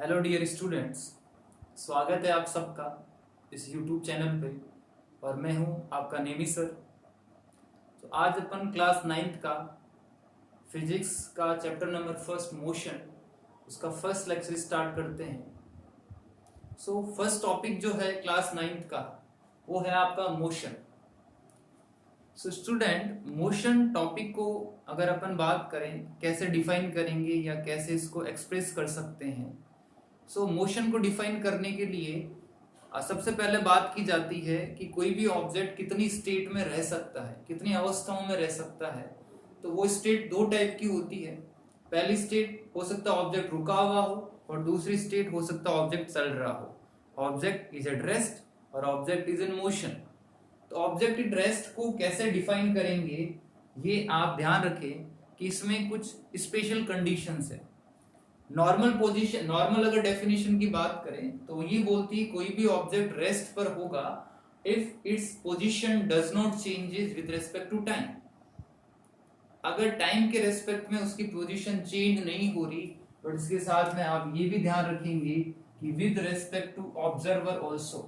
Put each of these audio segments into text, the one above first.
Hello dear students, स्वागत है आप सबका इस यूट्यूब चैनल पे। और मैं हूं आपका नेमी सर। तो आज अपन क्लास 9th का फिजिक्स का चैप्टर नंबर फर्स्ट मोशन, उसका फर्स्ट लेक्चर स्टार्ट करते हैं। सो फर्स्ट टॉपिक जो है क्लास 9th का वो है आपका motion. So student, motion topic को अगर अपन बात करें कैसे डिफाइन करेंगे या कैसे इसको एक्सप्रेस कर सकते हैं। सो मोशन को डिफाइन करने के लिए सबसे पहले बात की जाती है कि कोई भी ऑब्जेक्ट कितनी स्टेट में रह सकता है, कितनी अवस्थाओं में रह सकता है। तो वो स्टेट दो टाइप की होती है। पहली स्टेट हो सकता है ऑब्जेक्ट रुका हुआ हो, और दूसरी स्टेट हो सकता है ऑब्जेक्ट चल रहा हो। ऑब्जेक्ट इज एट रेस्ट और ऑब्जेक्ट इज इन मोशन। तो ऑब्जेक्ट एट रेस्ट को कैसे डिफाइन करेंगे, ये आप ध्यान रखें कि इसमें कुछ स्पेशल कंडीशंस है। नॉर्मल पोजीशन, नॉर्मल अगर डेफिनेशन की बात करें तो ये बोलती है कोई भी ऑब्जेक्ट रेस्ट पर होगा if its position does not changes with respect to time. अगर टाइम के रेस्पेक्ट में उसकी पोजीशन चेंज नहीं हो रही, बट इसके साथ में आप ये भी ध्यान रखेंगे कि with respect to observer also,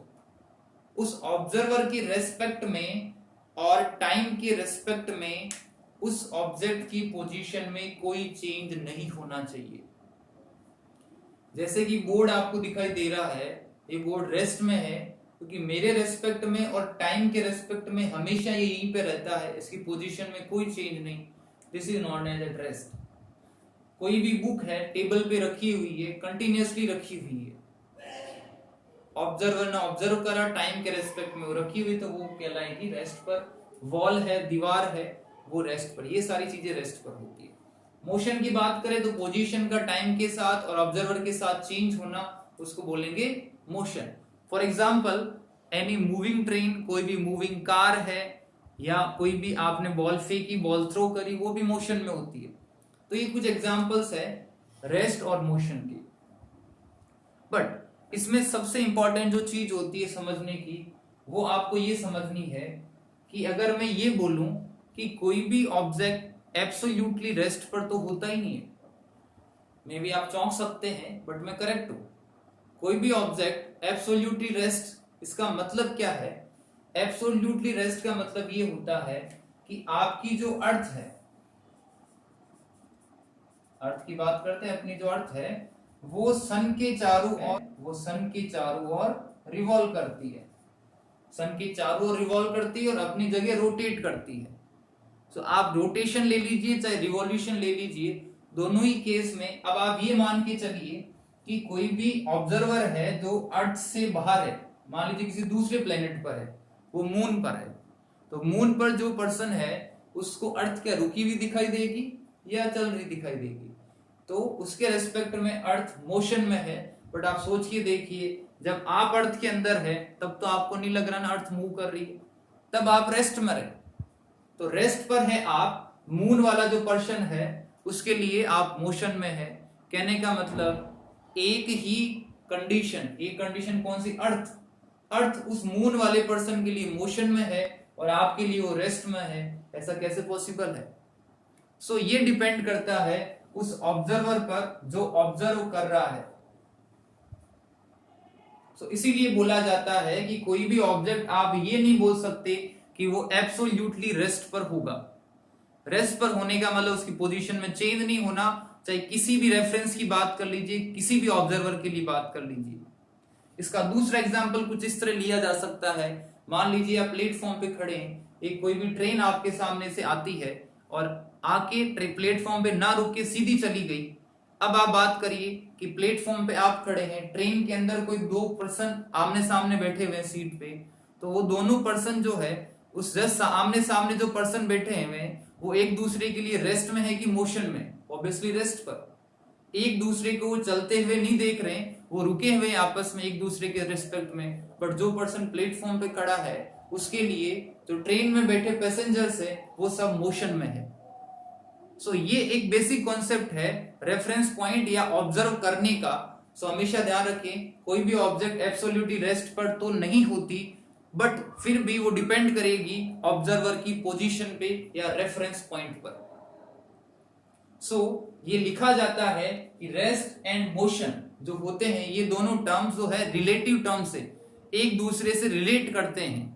उस ऑब्जर्वर के रेस्पेक्ट में और टाइम के रेस्पेक्ट में उस ऑब्जेक्ट की पोजीशन में कोई चेंज नहीं होना चाहिए। जैसे कि बोर्ड आपको दिखाई दे रहा है, ये बोर्ड रेस्ट में है क्योंकि मेरे रेस्पेक्ट में और टाइम के रेस्पेक्ट में हमेशा ये यहीं पे रहता है, इसकी पोजीशन में कोई चेंज नहीं। This is known as at rest. कोई भी बुक है टेबल पे रखी हुई है, कंटिन्यूअसली रखी हुई है, ऑब्जर्वर ने ऑब्जर्व करा, टाइम के रेस्पेक्ट में वो रखी हुई, तो वो कहलाएगी रेस्ट पर। वॉल है, दीवार है, वो रेस्ट पर। ये सारी चीजें रेस्ट पर होती है। मोशन की बात करें तो पोजीशन का टाइम के साथ और ऑब्जर्वर के साथ चेंज होना, उसको बोलेंगे motion. For example any moving train, कोई भी मूविंग कार है, या कोई भी आपने बॉल फेंकी, बॉल थ्रो करी, वो भी मोशन में होती है। तो ये कुछ एग्जाम्पल्स है रेस्ट और मोशन की। बट इसमें सबसे इंपॉर्टेंट जो चीज होती है समझने की, वो आपको ये समझनी है कि अगर मैं ये बोलूं कि कोई भी ऑब्जेक्ट एब्सोल्युटली रेस्ट पर तो होता ही नहीं है, मे बी आप चौंक सकते हैं, बट मैं करेक्ट हूं। कोई भी ऑब्जेक्ट एब्सोल्युटली रेस्ट, इसका मतलब क्या है? एब्सोल्युटली रेस्ट का मतलब ये होता है कि आपकी जो अर्थ है, अर्थ की बात करते हैं, अपनी जो अर्थ है वो सन के चारों ओर रिवॉल्व करती है, सन के चारों ओर रिवॉल्व करती है और अपनी जगह रोटेट करती है। तो आप रोटेशन ले लीजिए चाहे रिवॉल्यूशन ले लीजिए, दोनों ही केस में अब आप ये मान के चलिए कि कोई भी ऑब्जर्वर है जो अर्थ से बाहर है, मान लीजिए किसी दूसरे प्लेनेट पर है, वो मून पर है। तो मून पर जो पर्सन है उसको अर्थ क्या रुकी हुई दिखाई देगी या चल रही दिखाई देगी? तो उसके रेस्पेक्ट में अर्थ मोशन में है। बट आप सोच के देखिए, जब आप अर्थ के अंदर है तब तो आपको नहीं लग रहा ना अर्थ मूव कर रही है, तब आप रेस्ट में रहे। तो रेस्ट पर है आप, मून वाला जो पर्सन है उसके लिए आप मोशन में है। कहने का मतलब एक ही कंडीशन, एक कंडीशन कौन सी? अर्थ। अर्थ उस मून वाले पर्सन के लिए मोशन में है और आपके लिए वो रेस्ट में है। ऐसा कैसे पॉसिबल है? सो ये डिपेंड करता है उस ऑब्जर्वर पर जो ऑब्जर्व कर रहा है। सो इसीलिए बोला जाता है कि कोई भी ऑब्जेक्ट आप ये नहीं बोल सकते कि वो एब्सोल्युटली रेस्ट पर होगा। रेस्ट पर होने का मतलब उसकी पोजीशन में चेंज नहीं होना। चाहे किसी भी रेफरेंस की बात कर लीजिए, किसी भी ऑब्जर्वर के लिए बात कर लीजिए। इसका दूसरा एग्जांपल कुछ इस तरह लिया जा सकता है। मान लीजिए आप प्लेटफॉर्म पे खड़े हैं, एक कोई भी ट्रेन आपके सामने से आती है और आके प्लेटफॉर्म पे ना रुक के सीधी चली गई। अब आप बात करिए कि प्लेटफॉर्म पे आप खड़े हैं, ट्रेन के अंदर कोई दो पर्सन आमने सामने बैठे हुए हैं सीट पे, तो वो दोनों पर्सन जो है उस जस्ट आमने सामने जो पर्सन बैठे हैं वो एक दूसरे के लिए रेस्ट में है कि मोशन में? ऑब्वियसली रेस्ट पर। एक दूसरे को वो चलते हुए नहीं देख रहे हैं, वो रुके हुए आपस में एक दूसरे के रिस्पेक्ट में। बट जो पर्सन प्लेटफॉर्म पे खड़ा है उसके लिए जो ट्रेन में बैठे पैसेंजर्स है वो सब मोशन में है। सो ये एक बेसिक कॉन्सेप्ट है रेफरेंस पॉइंट या ऑब्जर्व करने का। सो हमेशा ध्यान रखें, कोई भी ऑब्जेक्ट एब्सोल्युटली रेस्ट पर तो नहीं होती, बट फिर भी वो डिपेंड करेगी ऑब्जर्वर की पोजीशन पे या रेफरेंस पॉइंट पर। सो ये लिखा जाता है कि रेस्ट एंड मोशन जो होते हैं ये दोनों टर्म्स जो है रिलेटिव टर्म से एक दूसरे से रिलेट करते हैं।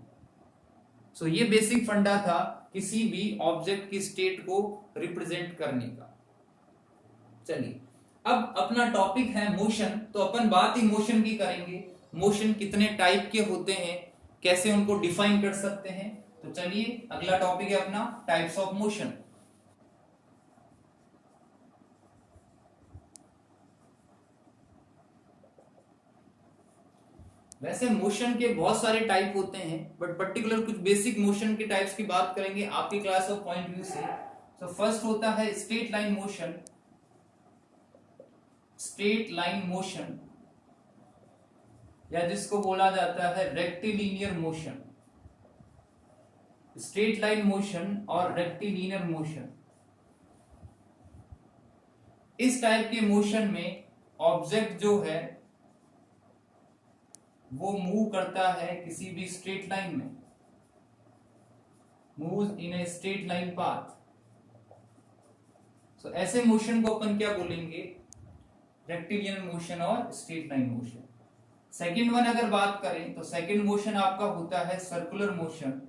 सो ये बेसिक फंडा था किसी भी ऑब्जेक्ट की स्टेट को रिप्रेजेंट करने का। चलिए अब अपना टॉपिक है मोशन, तो अपन बात ही मोशन की करेंगे। मोशन कितने टाइप के होते हैं, कैसे उनको डिफाइन कर सकते हैं। तो चलिए अगला टॉपिक है अपना टाइप्स ऑफ मोशन। वैसे मोशन के बहुत सारे टाइप होते हैं, बट पर्टिकुलर कुछ बेसिक मोशन के टाइप्स की बात करेंगे आपकी क्लास ऑफ पॉइंट व्यू से। तो फर्स्ट होता है straight line motion. Straight line motion या जिसको बोला जाता है rectilinear motion. Straight line motion और रेक्टिलिनियर मोशन, इस टाइप के मोशन में ऑब्जेक्ट जो है वो मूव करता है किसी भी स्ट्रेट लाइन में, moves in a straight line path. So ऐसे मोशन को अपन क्या बोलेंगे, रेक्टिलिनियर मोशन और straight line motion. Second one अगर बात करें तो सेकंड मोशन आपका होता है circular motion.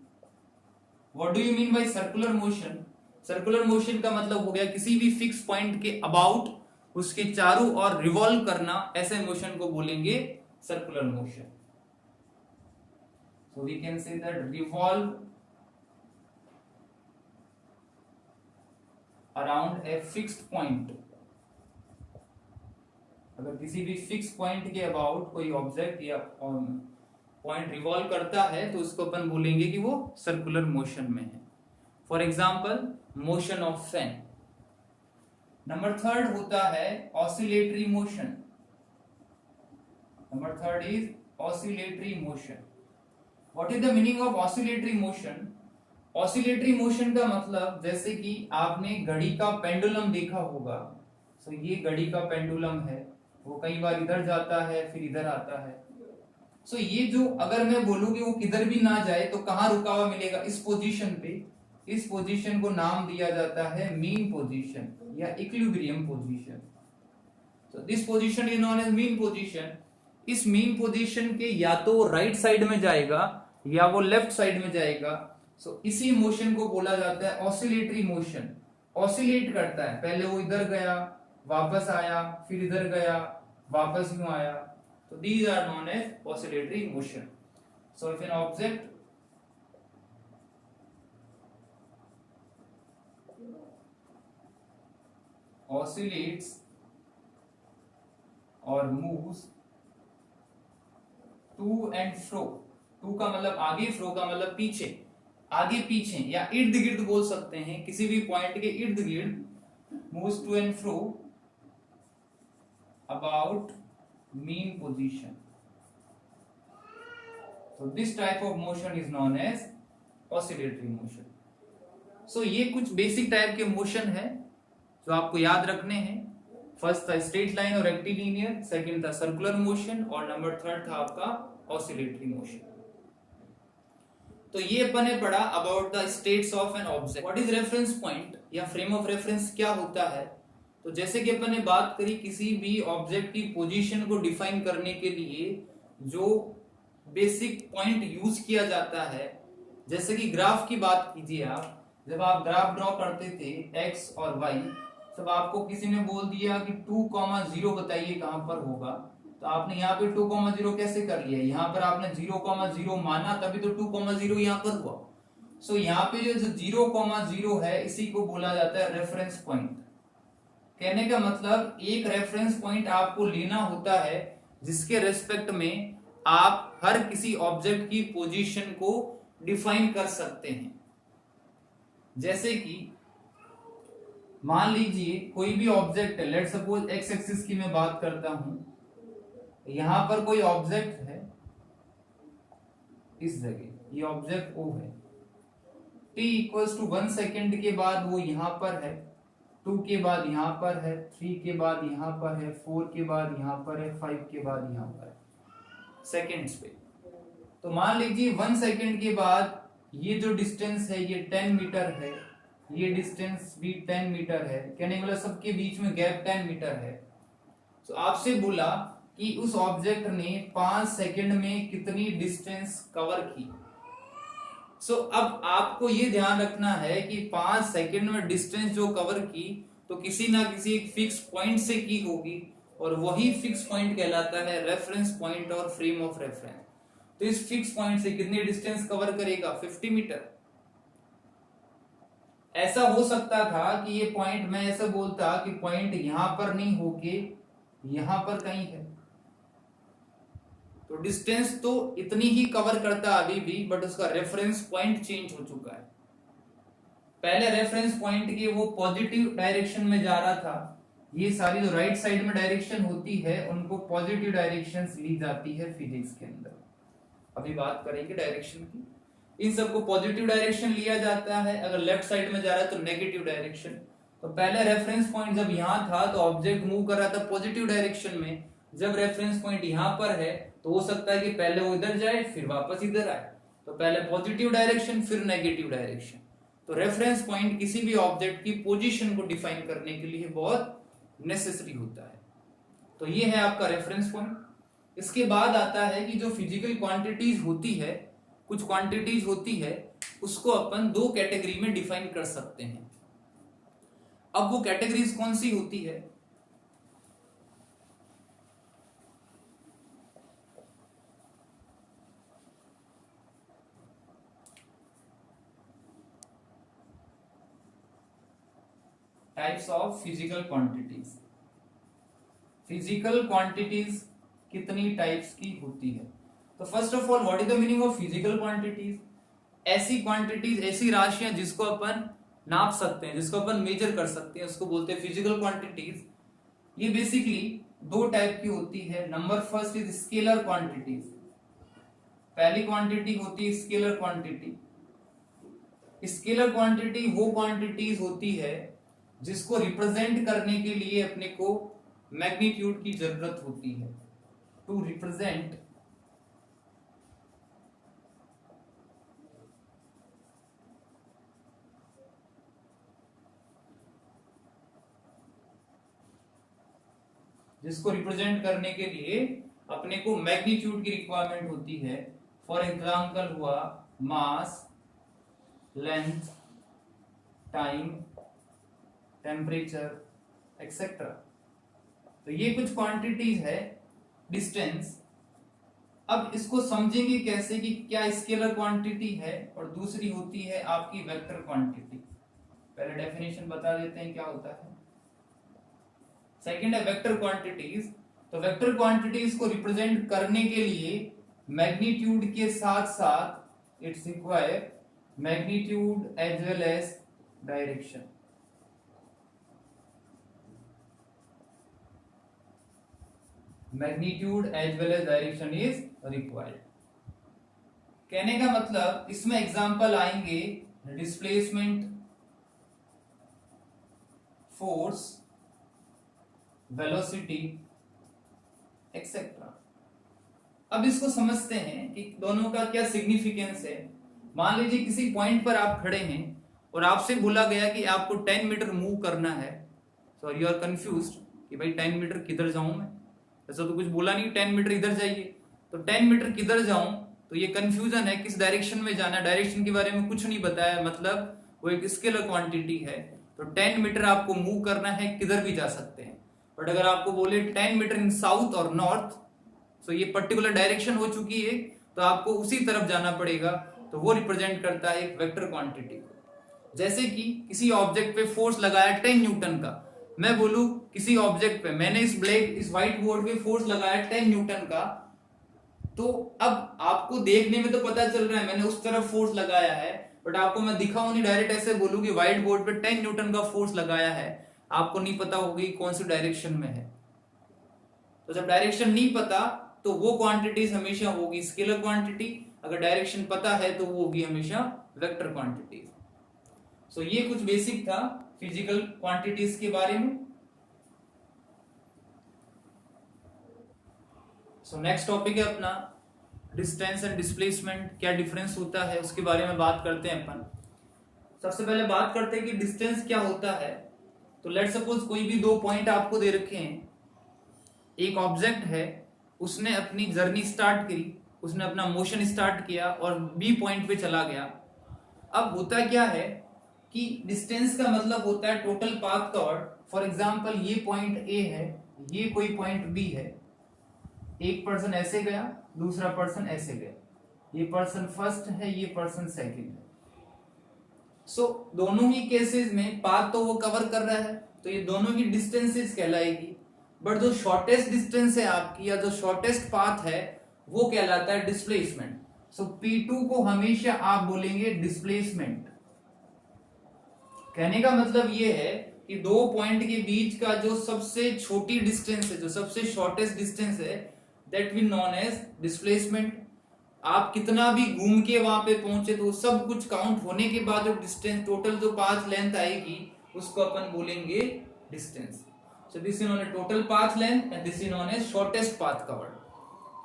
What do you mean by circular motion? Circular motion का मतलब हो गया किसी भी फिक्स पॉइंट के अबाउट उसके चारों ओर रिवॉल्व करना, ऐसे मोशन को बोलेंगे circular motion. So we can say that revolve around a fixed point। अगर किसी भी फिक्स पॉइंट के अबाउट कोई ऑब्जेक्ट या पॉइंट रिवॉल्व करता है तो उसको अपन बोलेंगे कि वो सर्कुलर मोशन में है। For example motion of fan. Number third होता है oscillatory motion. Number third is oscillatory motion. What is the meaning of oscillatory motion? Oscillatory motion का मतलब जैसे कि आपने घड़ी का पेंडुलम देखा होगा। सो ये घड़ी का पेंडुलम है, वो कई बार इधर जाता है फिर इधर आता है। सो ये जो अगर मैं बोलूं कि वो किधर भी ना जाए तो कहां रुका हुआ मिलेगा, इस पोजीशन पे। इस पोजीशन को नाम दिया जाता है मीन पोजीशन या equilibrium position. So this position is known as mean position. इस मीन पोजीशन के या तो राइट साइड में जाएगा या वो लेफ्ट साइड में जाएगा। सो इसी मोशन को बोला जाता है ऑसिलेटरी मोशन। ऑसिलेट करता है, पहले वो इधर गया वापस आया फिर इधर गया वापस यूं आया। तो these are known as oscillatory motion. So if an object oscillates or moves to and fro, to का मतलब आगे, फ्रो का मतलब पीछे, आगे पीछे या इर्द गिर्द बोल सकते हैं, किसी भी पॉइंट के इर्द गिर्द moves to and fro about mean position. So this type of motion is known as oscillatory motion. So ये कुछ बेसिक टाइप के मोशन है जो आपको याद रखने हैं। फर्स्ट था स्ट्रेट लाइन और रेक्टिलिनियर, सेकंड था सर्कुलर मोशन और नंबर थर्ड था आपका ऑसिलेटरी मोशन। तो ये अपन ने पढ़ा about the states of an object. What is reference point या फ्रेम ऑफ रेफरेंस क्या होता है? तो जैसे कि अपन ने बात करी किसी भी ऑब्जेक्ट की पोजीशन को डिफाइन करने के लिए जो बेसिक पॉइंट यूज किया जाता है, जैसे कि ग्राफ की बात कीजिए आप, जब आप ग्राफ ड्रॉ करते थे एक्स और वाई, तब आपको किसी ने बोल दिया कि 2,0 बताइए कहां पर होगा, तो आपने यहाँ पे 2,0 कैसे कर लिया? यहाँ पर आपने 0,0 माना तभी तो 2,0 यहाँ पर हुआ। सो यहाँ पे जो 0,0 है इसी को बोला जाता है रेफरेंस पॉइंट। कहने का मतलब एक रेफरेंस पॉइंट आपको लेना होता है जिसके रेस्पेक्ट में आप हर किसी ऑब्जेक्ट की पोजीशन को डिफाइन कर सकते हैं। जैसे कि मान लीजिए कोई भी ऑब्जेक्ट है, लेट सपोज एक्स एक्सिस की मैं बात करता हूं, यहां पर कोई ऑब्जेक्ट है इस जगह, ये ऑब्जेक्ट O है। t इक्वल्स टू 1 सेकेंड के बाद वो यहां पर है, 2 के बाद यहां पर है, 3 के बाद यहां पर है, 4 के बाद यहां पर है, 5 के बाद यहां पर है, सेकेंड्स पे। तो मान लीजिए 1 सेकेंड के बाद ये जो डिस्टेंस है ये 10 मीटर है, ये डिस्टेंस भी 10 मीटर है, कहने का मतलब सबके बीच में गैप 10 मीटर है। तो आपसे बोला कि उस ऑब्जेक्ट ने 5 सेकंड में कितनी डिस्टेंस कवर की। अब आपको ये ध्यान रखना है कि 5 सेकंड में डिस्टेंस जो कवर की तो किसी ना किसी एक फिक्स पॉइंट से की होगी, और वही फिक्स पॉइंट कहलाता है रेफरेंस पॉइंट और फ्रेम ऑफ रेफरेंस। तो इस फिक्स पॉइंट से कितनी डिस्टेंस कवर करेगा? 50 मीटर। ऐसा हो सकता था कि ये पॉइंट, मैं ऐसा बोलता कि पॉइंट यहां पर नहीं होके यहां पर कहीं है, तो डिस्टेंस तो इतनी ही कवर करता अभी भी, बट उसका रेफरेंस पॉइंट चेंज हो चुका है। पहले रेफरेंस पॉइंट के वो पॉजिटिव डायरेक्शन में जा रहा था, ये सारी जो राइट साइड में डायरेक्शन होती है उनको पॉजिटिव डायरेक्शंस ली जाती है फिजिक्स के अंदर। अभी बात करेंगे डायरेक्शन की। इन सबको पॉजिटिव डायरेक्शन लिया जाता है, अगर लेफ्ट साइड में जा रहा है तो नेगेटिव डायरेक्शन। तो पहले रेफरेंस पॉइंट जब यहाँ था तो ऑब्जेक्ट मूव कर रहा था पॉजिटिव डायरेक्शन में, जब रेफरेंस पॉइंट यहाँ पर है तो हो सकता है कि पहले वो इधर जाए फिर वापस इधर आए, तो पहले पॉजिटिव डायरेक्शन फिर नेगेटिव डायरेक्शन। तो रेफरेंस पॉइंट किसी भी ऑब्जेक्ट की पोजीशन को डिफाइन करने के लिए बहुत नेसेसरी होता है। तो ये है आपका रेफरेंस पॉइंट। इसके बाद आता है कि जो फिजिकल क्वांटिटीज होती है, कुछ क्वांटिटीज होती है उसको अपन दो कैटेगरी में डिफाइन कर सकते हैं। अब वो कैटेगरीज कौन सी होती है? Types of physical quantities. Physical quantities कितनी टाइप्स की होती है? तो first of all, what is the meaning of physical quantities? ऐसी क्वांटिटीज, ऐसी राशियां जिसको अपन नाप सकते हैं, जिसको अपन मेजर कर सकते हैं, उसको बोलते हैं फिजिकल क्वांटिटीज। ये बेसिकली दो टाइप की होती है। Number first is scalar quantities. पहली क्वांटिटी होती है स्केलर क्वांटिटी। स्केलर क्वांटिटी वो क्वांटिटीज होती है जिसको रिप्रेजेंट करने के लिए अपने को मैग्नीट्यूड की जरूरत होती है। टू रिप्रेजेंट जिसको रिप्रेजेंट करने के लिए अपने को मैग्नीट्यूड की रिक्वायरमेंट होती है। फॉर एग्जाम्पल हुआ मास, लेंथ, टाइम, टेम्परेचर एक्सेट्रा। तो ये कुछ क्वांटिटीज है। डिस्टेंस, अब इसको समझेंगे कैसे कि क्या स्केलर क्वांटिटी है और दूसरी होती है आपकी वेक्टर क्वांटिटी। पहले डेफिनेशन बता देते हैं क्या होता है। सेकंड है वेक्टर क्वांटिटीज। तो वेक्टर क्वांटिटीज को रिप्रेजेंट करने के लिए मैग्नीट्यूड के साथ साथ it's require magnitude as well as direction. Magnitude as well as direction is required. कहने का मतलब इसमें एग्जांपल आएंगे डिस्प्लेसमेंट, फोर्स, वेलोसिटी एक्सेट्रा। अब इसको समझते हैं कि दोनों का क्या सिग्निफिकेंस है। मान लीजिए किसी पॉइंट पर आप खड़े हैं और आपसे बोला गया कि आपको 10 मीटर मूव करना है। सो यू आर कंफ्यूज्ड कि भाई 10 मीटर किधर जाऊं मैं? ऐसा तो कुछ बोला नहीं 10 मीटर इधर जाइए, तो 10 मीटर किधर जाऊं? तो ये कंफ्यूजन है किस डायरेक्शन में जाना। डायरेक्शन के बारे में कुछ नहीं बताया, मतलब वो एक स्केलर क्वांटिटी है। तो 10 मीटर आपको मूव करना है, किधर भी जा सकते हैं। बट अगर आपको बोले 10 मीटर इन साउथ और नॉर्थ, तो ये पर्टिकुलर डायरेक्शन हो चुकी है, तो आपको उसी तरफ जाना पड़ेगा। तो वो रिप्रेजेंट करता है एक वेक्टर क्वांटिटी को। जैसे कि किसी ऑब्जेक्ट पे फोर्स लगाया 10 न्यूटन का, मैं बोलूं किसी ऑब्जेक्ट पे मैंने इस व्हाइट बोर्ड पे फोर्स लगाया 10 न्यूटन का, तो अब आपको देखने में तो पता चल रहा है मैंने उस तरफ फोर्स लगाया है, बट आपको मैं दिखाऊं नहीं, डायरेक्ट ऐसे बोलूं कि व्हाइट बोर्ड पे 10 न्यूटन का फोर्स लगाया है, आपको नहीं पता होगी कौन सी डायरेक्शन में है। तो जब डायरेक्शन नहीं पता तो वो क्वांटिटीज हमेशा होगी स्केलर क्वांटिटी, अगर डायरेक्शन पता है तो वो होगी हमेशा वेक्टर क्वांटिटीज। सो ये कुछ बेसिक था फिजिकल क्वांटिटीज के बारे में। सो नेक्स्ट टॉपिक है अपना डिस्टेंस एंड डिस्प्लेसमेंट। क्या डिफरेंस होता है उसके बारे में बात करते हैं अपन। सबसे पहले बात करते हैं कि डिस्टेंस क्या होता है। तो लेट्स सपोज कोई भी दो पॉइंट आपको दे रखे हैं, एक ऑब्जेक्ट है, उसने अपनी जर्नी स्टार्ट करी, उसने अपना मोशन स्टार्ट किया और बी पॉइंट पे चला गया। अब होता क्या है कि डिस्टेंस का मतलब होता है total path covered. For example ये पॉइंट ए है, ये कोई पॉइंट बी है, एक पर्सन ऐसे गया, दूसरा पर्सन ऐसे गया, ये पर्सन फर्स्ट है, ये पर्सन सेकंड है। सो दोनों ही केसेस में पाथ तो वो कवर कर रहा है, तो ये दोनों ही डिस्टेंसेस कहलाएगी। बट जो शॉर्टेस्ट डिस्टेंस है आपकी, या जो शॉर्टेस्ट पाथ है, वो कहलाता है डिस्प्लेसमेंट। सो P2 को हमेशा आप बोलेंगे डिस्प्लेसमेंट। कहने का मतलब ये है कि दो पॉइंट के बीच का जो सबसे छोटी डिस्टेंस है, जो सबसे शॉर्टेस्ट डिस्टेंस है, that we known as displacement. आप कितना भी घूम के वहां पे पहुंचे तो सब कुछ काउंट होने के बाद जो डिस्टेंस टोटल जो पाथ लेंथ आएगी उसको अपन बोलेंगे distance. So this is known as total path length and this is known as shortest path covered.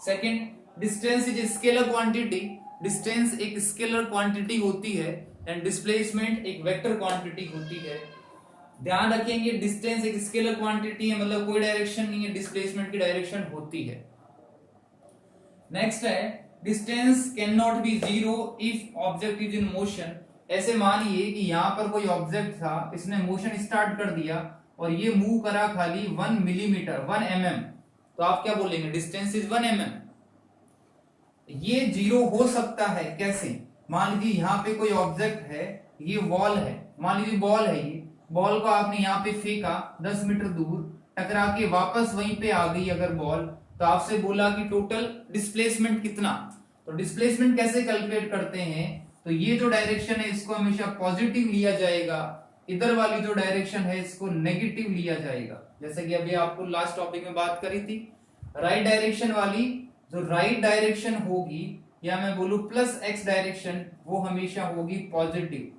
Second, distance is scalar quantity. Distance एक स्केलर क्वांटिटी होती है एंड डिस्प्लेसमेंट एक vector quantity होती है। ध्यान रखेंगे, डिस्टेंस एक स्केलर क्वांटिटी है, मतलब कोई डायरेक्शन नहीं है, डिस्प्लेसमेंट की डायरेक्शन होती है। नेक्स्ट है, distance can not be zero if object is in motion. ऐसे मानिए कि यहां पर कोई ऑब्जेक्ट था, इसने मोशन स्टार्ट कर दिया और ये मूव करा खाली 1 मिलीमीटर, 1 mm, तो आप क्या बोलेंगे? Distance is 1 mm। ये जीरो हो सकता है कैसे? मान लीजिए यहाँ पे कोई ऑब्जेक्ट है, ये वॉल है, मान लीजिए बॉल है, ये बॉल को आपने यहाँ पे फेंका 10 मीटर दूर, टकरा के वापस वहीं पे आ गई अगर बॉल, तो आपसे बोला कि टोटल डिस्प्लेसमेंट कितना। तो डिस्प्लेसमेंट कैसे कैलकुलेट करते हैं? तो ये जो डायरेक्शन है इसको हमेशा पॉजिटिव लिया जाएगा, इधर वाली जो डायरेक्शन है इसको नेगेटिव लिया जाएगा। जैसे कि अभी आपको लास्ट टॉपिक में बात करी थी, राइट डायरेक्शन वाली जो राइट डायरेक्शन होगी, या मैं बोलूं प्लस एक्स डायरेक्शन, वो हमेशा होगी पॉजिटिव।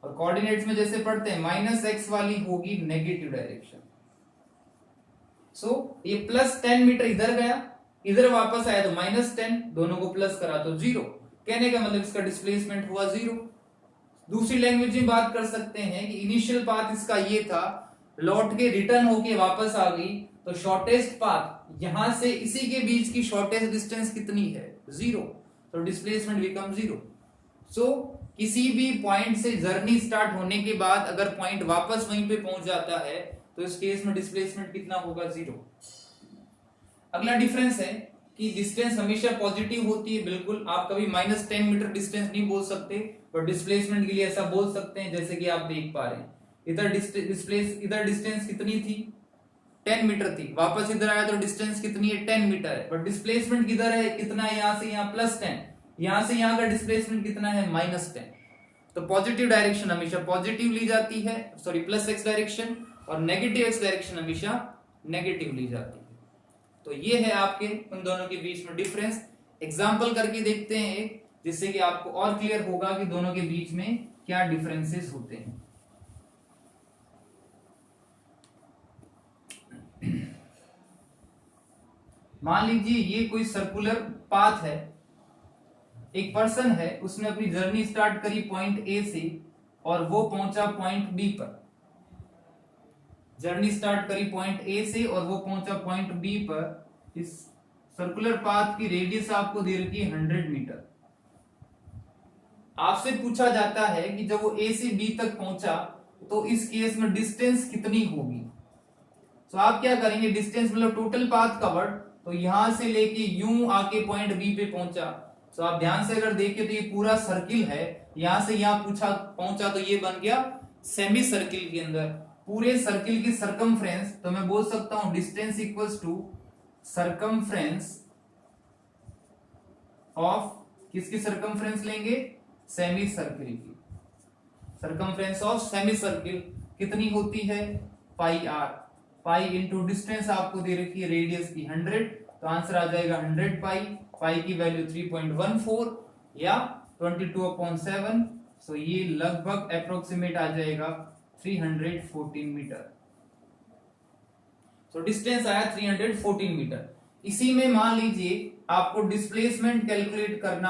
और कोऑर्डिनेट्स में जैसे पढ़ते हैं माइनस एक्स वाली होगी नेगेटिव डायरेक्शन। सो ये प्लस 10 मीटर इधर गया, इधर वापस आया तो माइनस 10, दोनों को प्लस करा तो जीरो। कहने का मतलब इसका डिस्प्लेसमेंट हुआ जीरो। दूसरी लैंग्वेज में बात कर सकते हैं कि इनिशियल पाथ इसका ये था, लौट के रिटर्न होके वापस आ गई, तो शॉर्टेस्ट पाथ यहां से इसी के बीच की शॉर्टेस्ट डिस्टेंस कितनी है? जीरो। तो डिस्प्लेसमेंट बिकम जीरो। सो किसी भी पॉइंट से जर्नी स्टार्ट होने के बाद अगर पॉइंट वापस वहीं पे पहुंच जाता है तो इस केस में डिस्प्लेसमेंट कितना होगा? जीरो। अगला डिफरेंस है कि डिस्टेंस हमेशा पॉजिटिव होती है। बिल्कुल, आप कभी माइनस 10 मीटर डिस्टेंस नहीं बोल सकते, पर डिस्प्लेसमेंट के लिए ऐसा बोल सकते हैं। जैसे कि आप देख पा रहे हैं, इधर डिस्टेंस कितनी थी? 10 मीटर थी, वापस इधर आया तो डिस्टेंस कितनी है? 10 मीटर है, बट डिस्प्लेसमेंट किधर है? कितना है? यहां से यहां प्लस 10, यहां से यहां का डिस्प्लेसमेंट कितना है? माइनस 10। तो पॉजिटिव डायरेक्शन हमेशा पॉजिटिव ली जाती है, सॉरी प्लस एक्स डायरेक्शन, और नेगेटिव एक्स डायरेक्शन हमेशा नेगेटिव ली जाती है। तो ये है आपके उन दोनों के बीच में डिफरेंस। एग्जाम्पल करके देखते हैं एक, जिससे कि आपको और क्लियर होगा कि दोनों के बीच में क्या डिफरेंसेस होते हैं। मान लीजिए ये कोई सर्कुलर पाथ है, एक पर्सन है, उसने अपनी जर्नी स्टार्ट करी पॉइंट ए से और वो पहुंचा पॉइंट बी पर। जर्नी स्टार्ट करी पॉइंट ए से और वो पहुंचा पॉइंट बी पर। इस सर्कुलर पाथ की रेडियस आपको दे रखी है 100 मीटर। आपसे पूछा जाता है कि जब वो ए से बी तक पहुंचा तो इस केस में डिस्टेंस कितनी होगी। तो आप क्या करेंगे? डिस्टेंस मतलब टोटल पाथ कवर्ड, तो यहां से लेके यूं आके पॉइंट बी पे पहुंचा। तो आप ध्यान से अगर देखें तो ये पूरा सर्किल है, यहां से यहां पहुंचा तो ये बन गया सेमी सर्किल के अंदर। पूरे सर्किल की सरकमफ्रेंस, तो मैं बोल सकता हूं distance equals to circumference of, किसकी सरकमफ्रेंस लेंगे? सेमी सर्किल की। सरकमफ्रेंस ऑफ सेमी सर्किल कितनी होती है? Pi r. Pi into distance आपको दे रखी है रेडियस की 100, तो आंसर आ जाएगा 100 पाई। पाई की वैल्यू 3.14 या 22/7। सो ये लगभग अप्रोक्सीमेट आ जाएगा 314 मीटर। तो डिस्टेंस आया 314 मीटर। इसी में मान लीजिए आपको डिस्प्लेसमेंट कैलकुलेट करना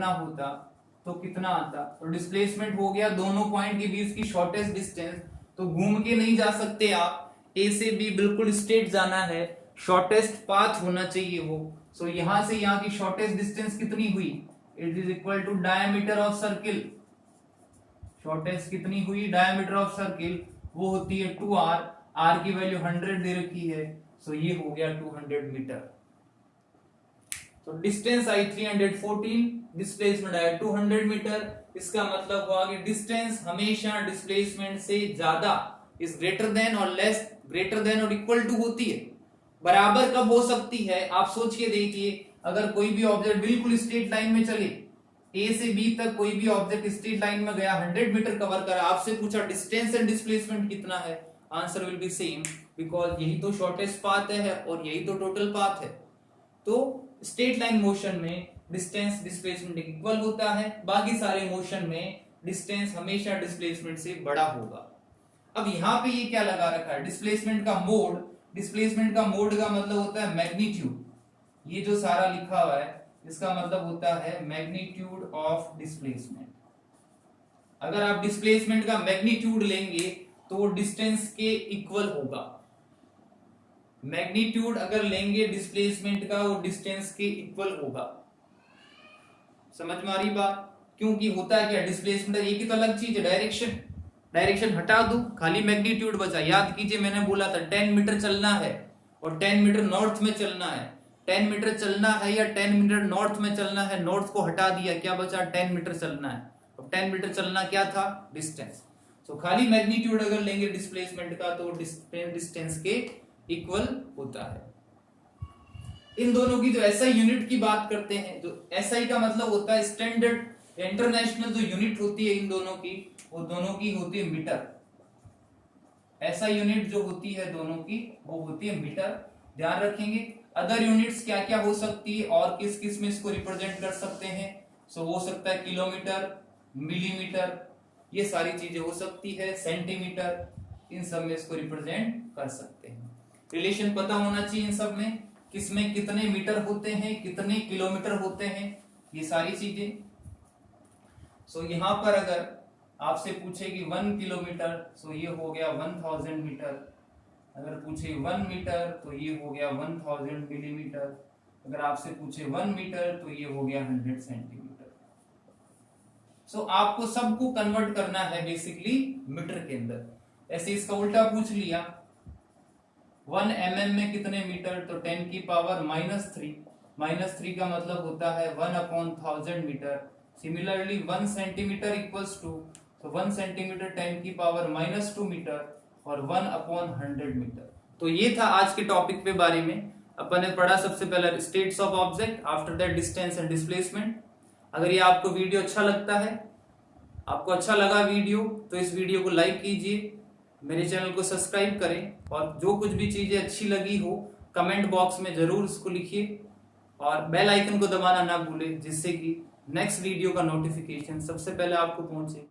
होता तो कितना आता? तो डिस्प्लेसमेंट हो गया दोनों पॉइंट के बीच की शॉर्टेस्ट डिस्टेंस, तो घूम के नहीं जा सकते आप, ए से बी बिल्कुल स्ट्रेट जाना है, शॉर्टेस्ट पाथ होना चाहिए वो। सो यहां से यहां की शॉर्टेस्ट डिस्टेंस कितनी हुई, it is equal to diameter of circle. Shortest कितनी हुई, डायमीटर ऑफ सर्किल, वो होती है 2r, r की वैल्यू 100 दे रखी है, सो ये हो गया 200 मीटर। तो डिस्टेंस आई 314, डिस्प्लेसमेंट आया 200 मीटर। इसका मतलब हुआ कि डिस्टेंस हमेशा डिस्प्लेसमेंट से ज्यादा, इज ग्रेटर देन और लेस, ग्रेटर देन और इक्वल टू होती है। बराबर कब हो सकती है, आप सोच के देखिए, अगर कोई भी ऑब्जेक्ट बिल्कुल स्ट्रेट लाइन में चले, ए से बी तक कोई भी ऑब्जेक्ट स्ट्रेट लाइन में गया, 100 मीटर कवर करा, आपसे पूछा डिस्टेंस एंड डिस्प्लेसमेंट कितना है, answer will be same, because यही तो शॉर्टेस्ट पाथ है और यही तो टोटल पाथ है। तो स्ट्रेट लाइन मोशन में डिस्टेंस डिस्प्लेसमेंट इक्वल होता है, बाकी सारे मोशन में डिस्टेंस हमेशा डिस्प्लेसमेंट से बड़ा होगा। अब यहां पे ये क्या लगा रखा है, डिस्प्लेसमेंट का मोड। डिस्प्लेसमेंट का मोड का मतलब होता है मैग्नीट्यूड, ये जो सारा लिखा हुआ है इसका मतलब होता है मैग्नीट्यूड ऑफ डिस्प्लेसमेंट। अगर आप डिस्प्लेसमेंट का मैग्नीट्यूड लेंगे तो वो डिस्टेंस के इक्वल होगा। मैग्नीट्यूड अगर लेंगे डिस्प्लेसमेंट का, वो डिस्टेंस के इक्वल होगा। समझ में आ रही बात, क्योंकि होता है क्या, डिस्प्लेसमेंट एक ही तो अलग चीज है, डायरेक्शन, डायरेक्शन हटा दो, खाली मैग्नीट्यूड बचा। याद कीजिए मैंने बोला था 10 मीटर चलना है और 10 मीटर नॉर्थ में चलना है, 10 मीटर चलना है या 10 मीटर नॉर्थ में चलना है, नॉर्थ को हटा दिया, क्या बचा, 10 मीटर चलना है। अब 10 मीटर चलना क्या था, डिस्टेंस। तो खाली मैग्नीट्यूड अगर लेंगे डिस्प्लेसमेंट का तो डिस्टेंस के इक्वल होता है। इन दोनों की जो एसआई यूनिट की बात करते हैं, जो एसआई का मतलब होता है स्टैंडर्ड इंटरनेशनल जो यूनिट होती है इन दोनों की, वो दोनों की होती है मीटर। एसआई यूनिट जो होती है दोनों की वो होती है मीटर, ध्यान रखेंगे। अदर यूनिट्स क्या क्या हो सकती है और किस किस में इसको रिप्रेजेंट कर सकते हैं, सो हो सकता है किलोमीटर, मिलीमीटर, ये सारी चीजें हो सकती है, सेंटीमीटर, इन सब में इसको रिप्रेजेंट कर सकते हैं। रिलेशन पता होना चाहिए इन सब में, किसमें कितने मीटर होते हैं, कितने किलोमीटर होते हैं, ये सारी चीजें। सो यहां पर अगर आपसे पूछे कि 1 किलोमीटर, सो ये हो गया 1000 मीटर। अगर पूछे 1 मीटर तो ये हो गया 1000 मिलीमीटर। अगर आपसे पूछे 1 मीटर तो ये हो गया 100 सेंटीमीटर। सो आपको सबको कन्वर्ट करना है बेसिकली मीटर के अंदर। ऐसे इसका उल्टा पूछ लिया, 1 mm में कितने मीटर, तो 10 की पावर -3, -3 का मतलब होता है 1/1000 metre. Similarly 1 centimetre equals to, तो 1 सेंटीमीटर 10 की पावर -2 मीटर और 1/100 मीटर। तो ये था आज के टॉपिक पे बारे में। अपन ने पढ़ा सबसे पहले states of object, after that distance and displacement. अगर ये आपको वीडियो अच्छा लगता है, आपको अच्छा लगा वीडियो, तो इस वीडियो को लाइक कीजिए, मेरे चैनल को सब्सक्राइब करें, और जो कुछ भी चीजें अच्छी लगी हो कमेंट बॉक्स में जरूर उसको लिखिए, और बेल आइकन को दबाना ना भूलें, जिससे कि नेक्स्ट वीडियो का नोटिफिकेशन सबसे पहले आपको पहुंचे।